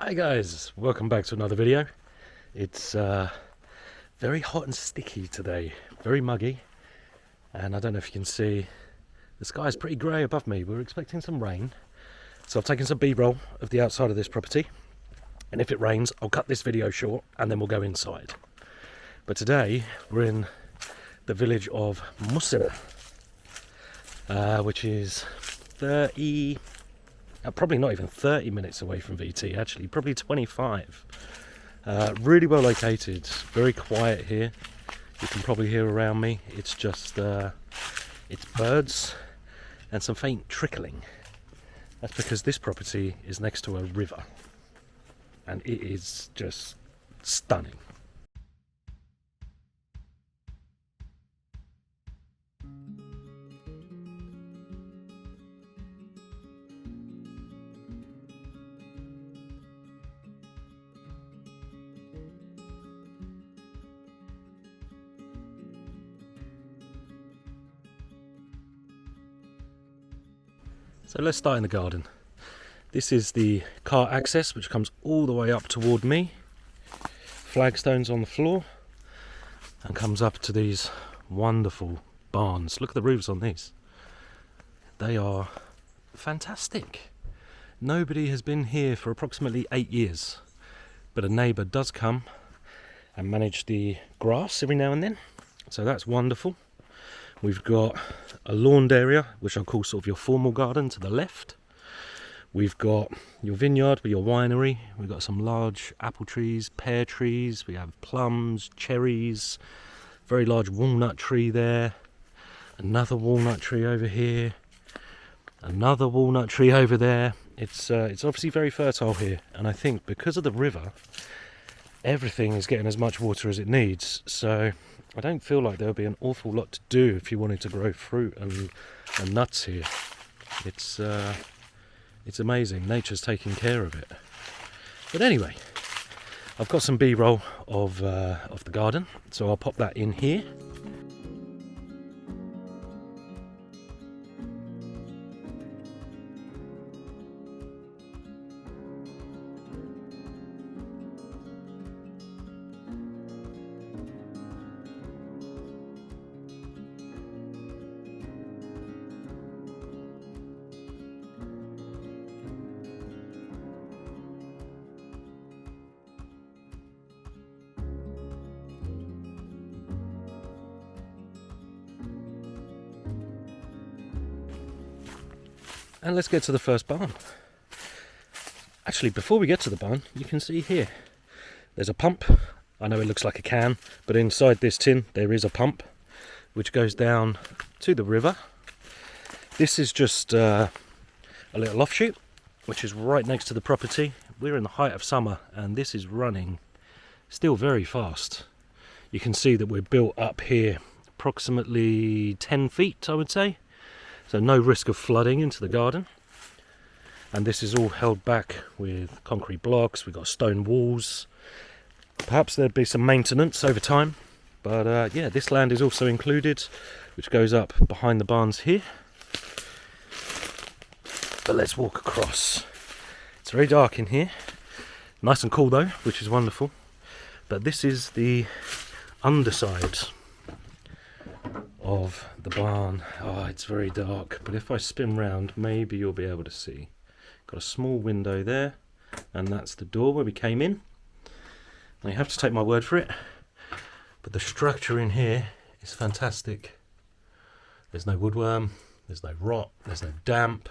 Hi guys, welcome back to another video. It's very hot and sticky today, very muggy, and I don't know if you can see, the sky is pretty grey above me. We're expecting some rain, so I've taken some B-roll of the outside of this property, and if it rains I'll cut this video short and then we'll go inside. But today we're in the village of Musir, which is 30, probably not even 30 minutes away from VT, actually probably 25. Really well located, very quiet here. You can probably hear around me, it's just it's birds and some faint trickling. That's because this property is next to a river and it is just stunning. So let's start in the garden. This is the car access which comes all the way up toward me. Flagstones on the floor and comes up to these wonderful barns. Look at the roofs on these. They are fantastic. Nobody has been here for approximately 8 years, but a neighbour does come and manage the grass every now and then, so that's wonderful. We've got a lawned area, which I'll call sort of your formal garden, to the left. We've got your vineyard with your winery. We've got some large apple trees, pear trees. We have plums, cherries, very large walnut tree there. Another walnut tree over here. Another walnut tree over there. It's obviously very fertile here. And I think because of the river, everything is getting as much water as it needs. So I don't feel like there'll be an awful lot to do if you wanted to grow fruit and nuts here. It's amazing. Nature's taking care of it. But anyway, I've got some B-roll of the garden, so I'll pop that in here. And let's get to the first barn. Actually, before we get to the barn, you can see here, there's a pump. I know it looks like a can, but inside this tin there is a pump which goes down to the river. This is just a little offshoot which is right next to the property. We're in the height of summer and this is running still very fast. You can see that we're built up here approximately 10 feet, I would say. So no risk of flooding into the garden. And this is all held back with concrete blocks. We've got stone walls. Perhaps there'd be some maintenance over time. But yeah, this land is also included, which goes up behind the barns here. But let's walk across. It's very dark in here. Nice and cool though, which is wonderful. But this is the underside of the barn. Oh, it's very dark, but if I spin round maybe you'll be able to see. Got a small window there, and that's the door where we came in. Now you have to take my word for it, but the structure in here is fantastic. There's no woodworm, there's no rot, there's no damp.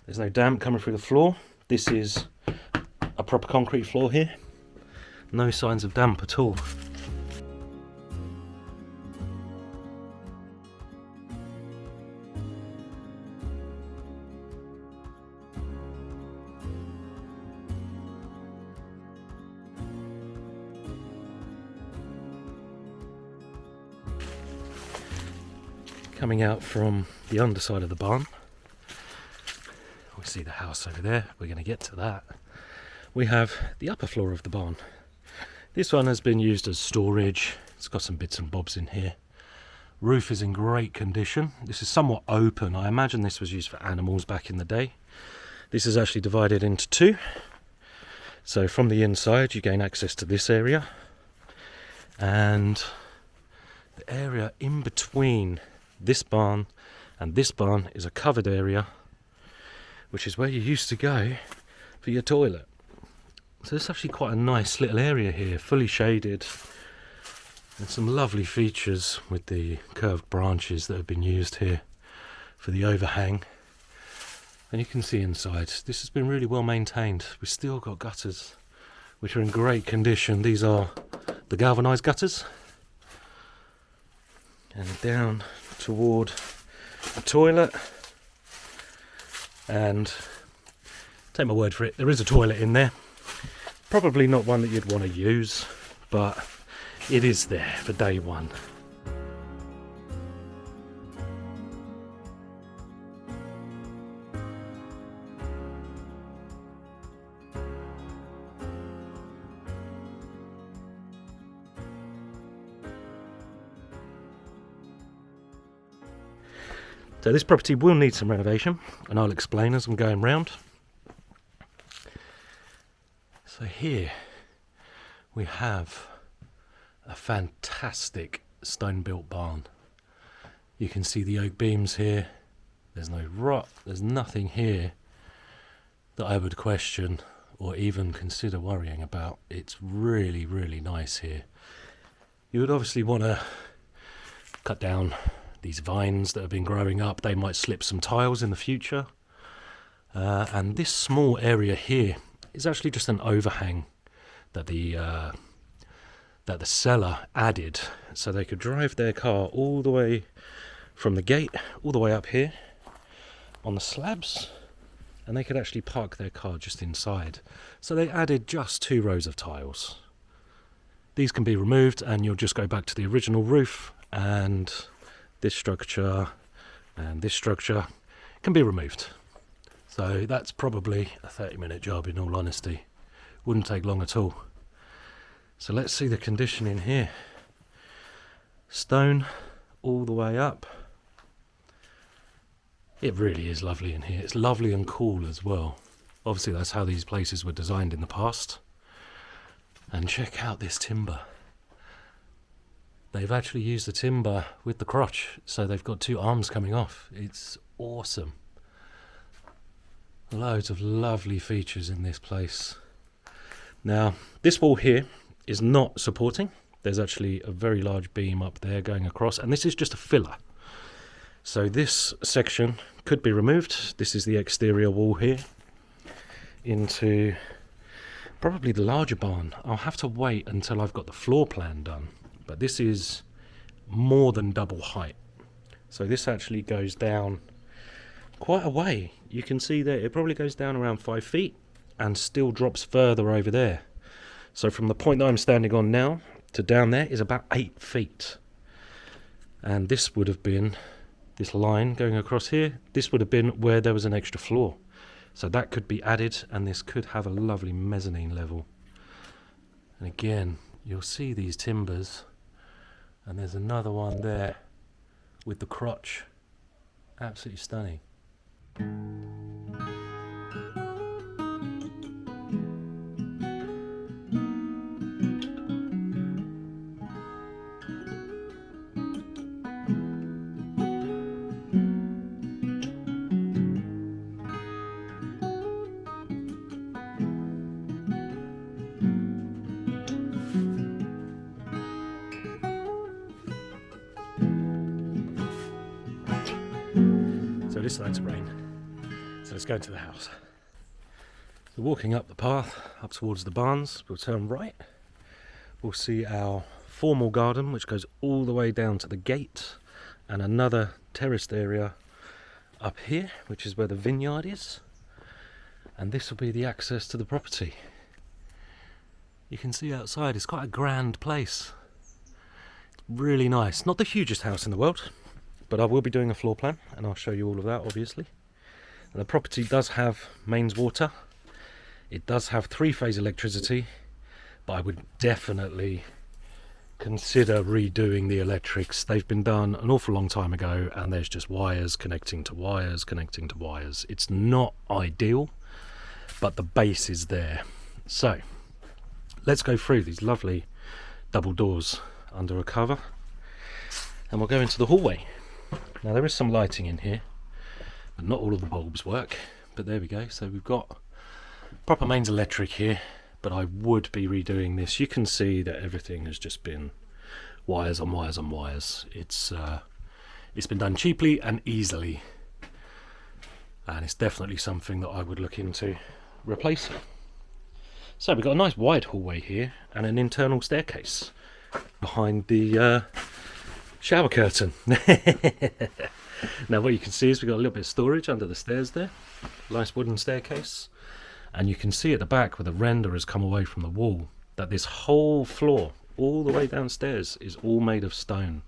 There's no damp coming through the floor. This is a proper concrete floor here. No signs of damp at all. Coming out from the underside of the barn, we see the house over there. We're going to get to that. We have the upper floor of the barn. This one has been used as storage. It's got some bits and bobs in here. Roof is in great condition. This is somewhat open. I imagine this was used for animals back in the day. This is actually divided into two. So from the inside you gain access to this area, and the area in between this barn and this barn is a covered area, which is where you used to go for your toilet. So it's actually quite a nice little area here, fully shaded, and some lovely features with the curved branches that have been used here for the overhang. And you can see inside, this has been really well maintained. We've still got gutters which are in great condition. These are the galvanised gutters. And down toward the toilet, and take my word for it, there is a toilet in there. Probably not one that you'd want to use, but it is there for day one. So this property will need some renovation, and I'll explain as I'm going round. So here we have a fantastic stone-built barn. You can see the oak beams here. There's no rot, there's nothing here that I would question or even consider worrying about. It's really, really nice here. You would obviously want to cut down these vines that have been growing up. They might slip some tiles in the future. And this small area here is actually just an overhang that the seller added, so they could drive their car all the way from the gate all the way up here on the slabs, and they could actually park their car just inside. So they added just 2 rows of tiles. These can be removed and you'll just go back to the original roof, and this structure and this structure can be removed. So that's probably a 30-minute job, in all honesty. Wouldn't take long at all. So let's see the condition in here. Stone all the way up. It really is lovely in here. It's lovely and cool as well. Obviously that's how these places were designed in the past. And check out this timber. They've actually used the timber with the crotch, so they've got 2 arms coming off. It's awesome. Loads of lovely features in this place. Now, this wall here is not supporting. There's actually a very large beam up there going across, and this is just a filler. So this section could be removed. This is the exterior wall here into probably the larger barn. I'll have to wait until I've got the floor plan done. But this is more than double height. So this actually goes down quite a way. You can see that it probably goes down around 5 feet and still drops further over there. So from the point that I'm standing on now to down there is about 8 feet. And this would have been, this line going across here, this would have been where there was an extra floor. So that could be added, and this could have a lovely mezzanine level. And again, you'll see these timbers. And there's another one there with the crotch. Absolutely stunning. So this side's rain. So let's go into the house. So walking up the path up towards the barns, we'll turn right. We'll see our formal garden, which goes all the way down to the gate, and another terraced area up here, which is where the vineyard is. And this will be the access to the property. You can see outside, it's quite a grand place. Really nice. Not the hugest house in the world, but I will be doing a floor plan and I'll show you all of that, obviously. And the property does have mains water. It does have 3-phase electricity, but I would definitely consider redoing the electrics. They've been done an awful long time ago and there's just wires connecting to wires connecting to wires. It's not ideal, but the base is there. So let's go through these lovely double doors under a cover, and we'll go into the hallway. Now there is some lighting in here, but not all of the bulbs work, but there we go. So we've got proper mains electric here, but I would be redoing this. You can see that everything has just been wires on wires on wires. It's been done cheaply and easily, and it's definitely something that I would look into replacing. So we've got a nice wide hallway here and an internal staircase behind the shower curtain. Now what you can see is we've got a little bit of storage under the stairs there. Nice wooden staircase. And you can see at the back where the render has come away from the wall that this whole floor all the way downstairs is all made of stone.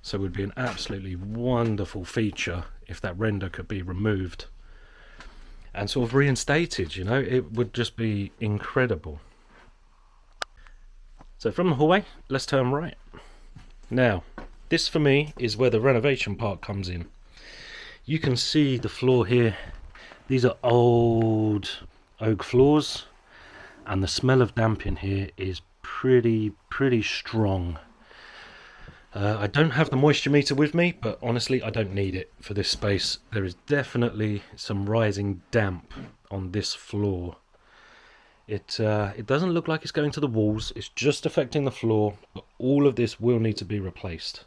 So it would be an absolutely wonderful feature if that render could be removed and sort of reinstated, you know. It would just be incredible. So from the hallway, let's turn right. Now, this for me is where the renovation part comes in. You can see the floor here. These are old oak floors, and the smell of damp in here is pretty strong. I don't have the moisture meter with me, but honestly I don't need it for this space. There is definitely some rising damp on this floor. It doesn't look like it's going to the walls, it's just affecting the floor, but all of this will need to be replaced.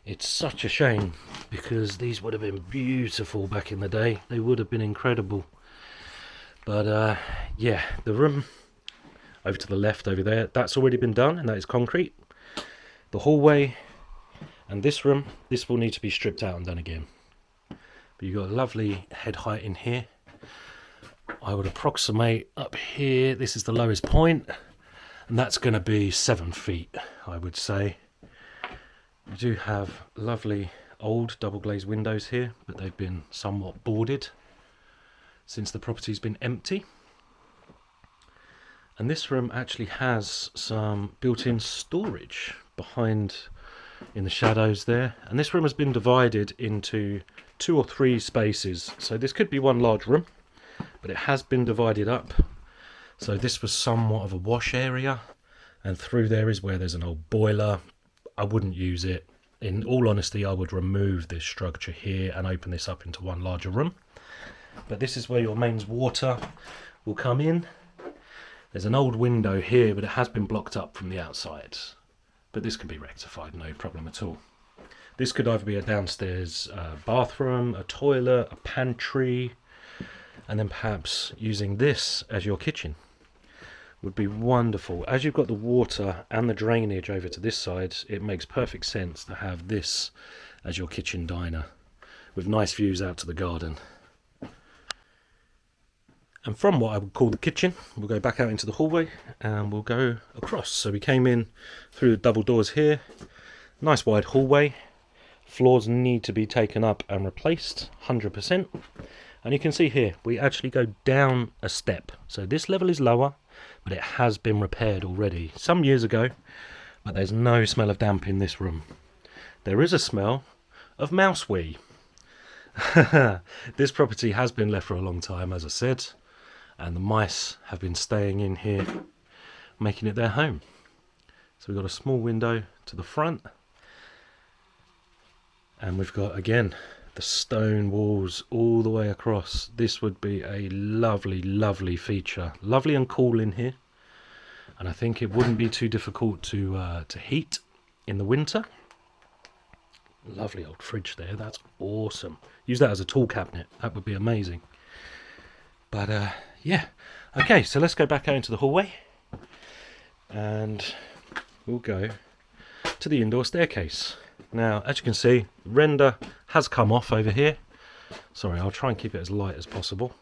It's such a shame, because these would have been beautiful back in the day. They would have been incredible. But yeah, the room over to the left over there, that's already been done, and that is concrete. The hallway and this room, this will need to be stripped out and done again. But you've got a lovely head height in here. I would approximate up here, this is the lowest point, and that's going to be 7 feet, I would say. We do have lovely old double glazed windows here, but they've been somewhat boarded since the property's been empty. And this room actually has some built-in storage behind in the shadows there, and this room has been divided into 2 or 3 spaces, so this could be one large room, but it has been divided up. So this was somewhat of a wash area, and through there is where there's an old boiler. I wouldn't use it. In all honesty, I would remove this structure here and open this up into one larger room. But this is where your mains water will come in. There's an old window here, but it has been blocked up from the outside. But this can be rectified, no problem at all. This could either be a downstairs bathroom, a toilet, a pantry, and then perhaps using this as your kitchen would be wonderful. As you've got the water and the drainage over to this side, it makes perfect sense to have this as your kitchen diner with nice views out to the garden. And from what I would call the kitchen, we'll go back out into the hallway and we'll go across. So we came in through the double doors here. Nice wide hallway. Floors need to be taken up and replaced, 100%. And you can see here, we actually go down a step. So this level is lower, but it has been repaired already some years ago. But there's no smell of damp in this room. There is a smell of mouse wee. This property has been left for a long time, as I said, and the mice have been staying in here, making it their home. So we've got a small window to the front, and we've got, again, the stone walls all the way across. This would be a lovely feature. Lovely and cool in here, and I think it wouldn't be too difficult to heat in the winter. Lovely old fridge there, that's awesome. Use that as a tool cabinet, that would be amazing. But yeah, okay, so let's go back out into the hallway and we'll go to the indoor staircase. Now, as you can see, render has come off over here. Sorry, I'll try and keep it as light as possible.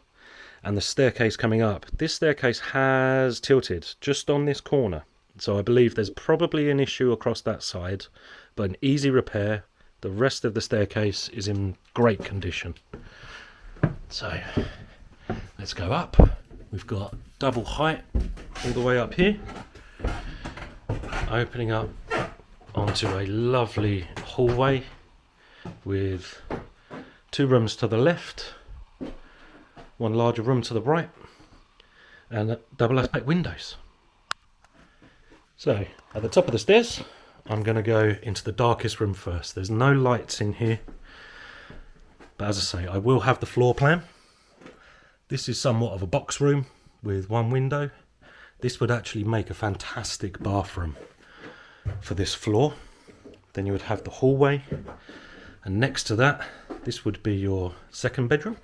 And the staircase coming up, this staircase has tilted just on this corner. So I believe there's probably an issue across that side, but an easy repair. The rest of the staircase is in great condition. So let's go up. We've got double height all the way up here, opening up onto a lovely hallway with 2 rooms to the left, one larger room to the right, and double aspect windows. So at the top of the stairs, I'm going to go into the darkest room first. There's no lights in here, but as I say, I will have the floor plan. This is somewhat of a box room with one window. This would actually make a fantastic bathroom for this floor. Then you would have the hallway, and next to that, this would be your second bedroom.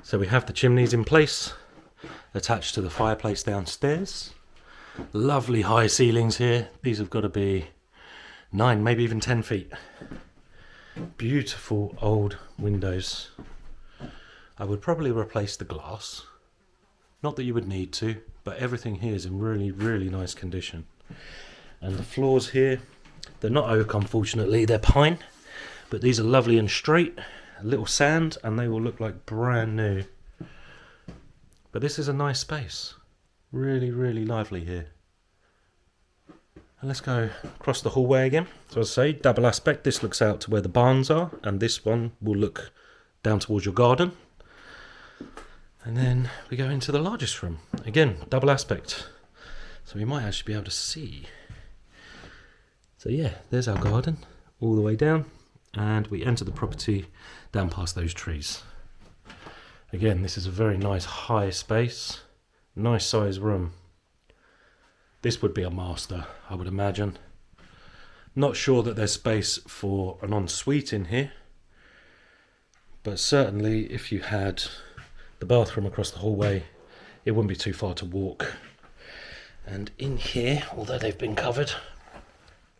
So we have the chimneys in place, attached to the fireplace downstairs. Lovely high ceilings here. These have got to be 9, maybe even 10 feet. Beautiful old windows. I would probably replace the glass. Not that you would need to, but everything here is in really, really nice condition. And the floors here, they're not oak, unfortunately, they're pine, but these are lovely and straight, a little sand, and they will look like brand new. But this is a nice space. Really, really lively here. And let's go across the hallway again. So as I say, double aspect. This looks out to where the barns are, and this one will look down towards your garden. And then we go into the largest room. Again, double aspect. So we might actually be able to see. So yeah, there's our garden all the way down, and we enter the property down past those trees. Again, this is a very nice high space, nice size room. This would be a master, I would imagine. Not sure that there's space for an ensuite in here, but certainly if you had the bathroom across the hallway, it wouldn't be too far to walk. And in here, although they've been covered,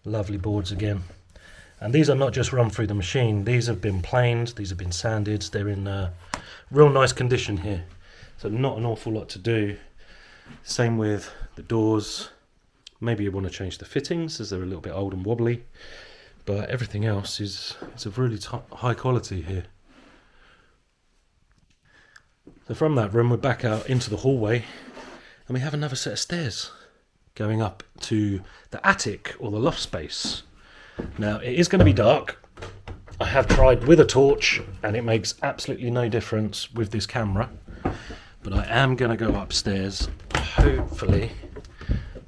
lovely boards again. And these are not just run through the machine, these have been planed, these have been sanded, they're in real nice condition here. So not an awful lot to do. Same with the doors. Maybe you want to change the fittings as they're a little bit old and wobbly, but everything else is of really high quality here. So from that room we're back out into the hallway, and we have another set of stairs going up to the attic or the loft space. Now it is going to be dark. I have tried with a torch and it makes absolutely no difference with this camera, but I am going to go upstairs. Hopefully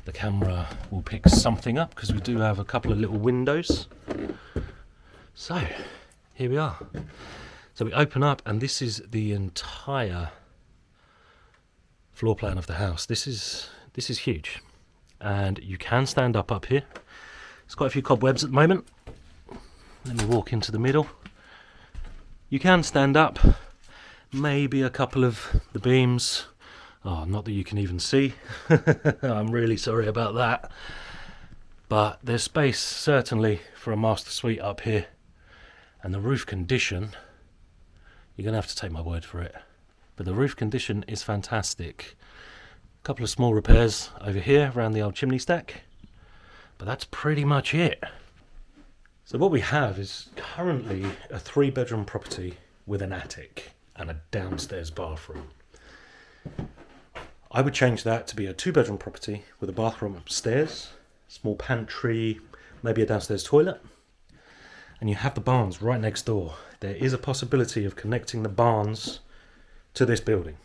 the camera will pick something up, because we do have a couple of little windows. So here we are. So we open up, and this is the entire floor plan of the house. This is huge, and you can stand up here. There's quite a few cobwebs at the moment. Let me walk into the middle. You can stand up. Maybe a couple of the beams. Oh, not that you can even see. I'm really sorry about that. But there's space certainly for a master suite up here, and the roof condition, you're going to have to take my word for it, but the roof condition is fantastic. A couple of small repairs over here around the old chimney stack, but that's pretty much it. So what we have is currently a 3-bedroom property with an attic and a downstairs bathroom. I would change that to be a 2-bedroom property with a bathroom upstairs, small pantry, maybe a downstairs toilet, and you have the barns right next door. There is a possibility of connecting the barns to this building.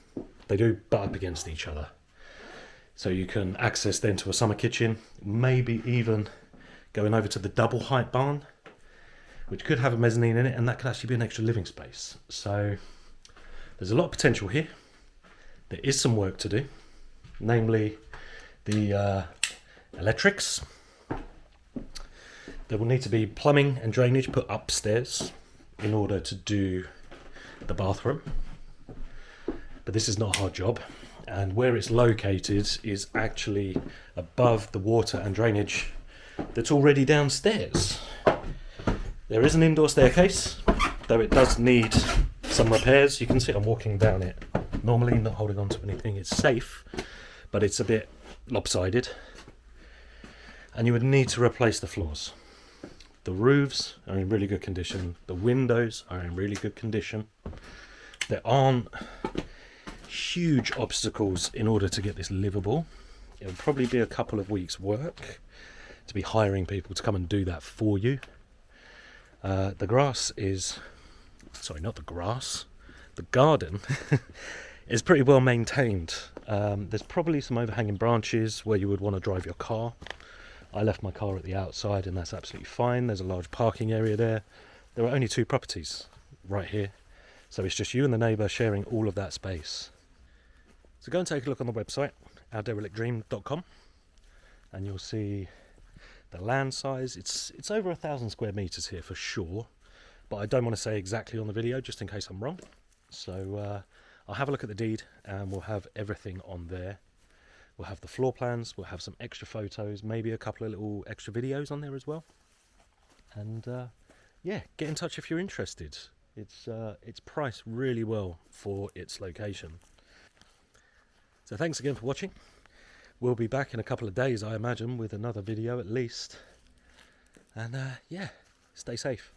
They do butt up against each other. So you can access then to a summer kitchen, maybe even going over to the double height barn, which could have a mezzanine in it, and that could actually be an extra living space. So there's a lot of potential here. There is some work to do, namely the electrics. There will need to be plumbing and drainage put upstairs in order to do the bathroom. But this is not a hard job, and where it's located is actually above the water and drainage that's already downstairs. There is an indoor staircase, though it does need some repairs. You can see I'm walking down it. Normally not holding on to anything, it's safe, but it's a bit lopsided. And you would need to replace the floors. The roofs are in really good condition. The windows are in really good condition. There aren't huge obstacles in order to get this livable. It will probably be a couple of weeks' work to be hiring people to come and do that for you. The grass is... Sorry, not the grass. The garden is pretty well maintained. There's probably some overhanging branches where you would want to drive your car. I left my car at the outside and that's absolutely fine. There's a large parking area there. There are only 2 properties right here, so it's just you and the neighbour sharing all of that space. So go and take a look on the website, ourderelictdream.com, and you'll see the land size. It's over 1,000 square metres here for sure, but I don't want to say exactly on the video just in case I'm wrong. So I'll have a look at the deed and we'll have everything on there. We'll have the floor plans, we'll have some extra photos, maybe a couple of little extra videos on there as well. And yeah, get in touch if you're interested. It's priced really well for its location. So thanks again for watching. We'll be back in a couple of days, I imagine, with another video at least. And yeah, stay safe.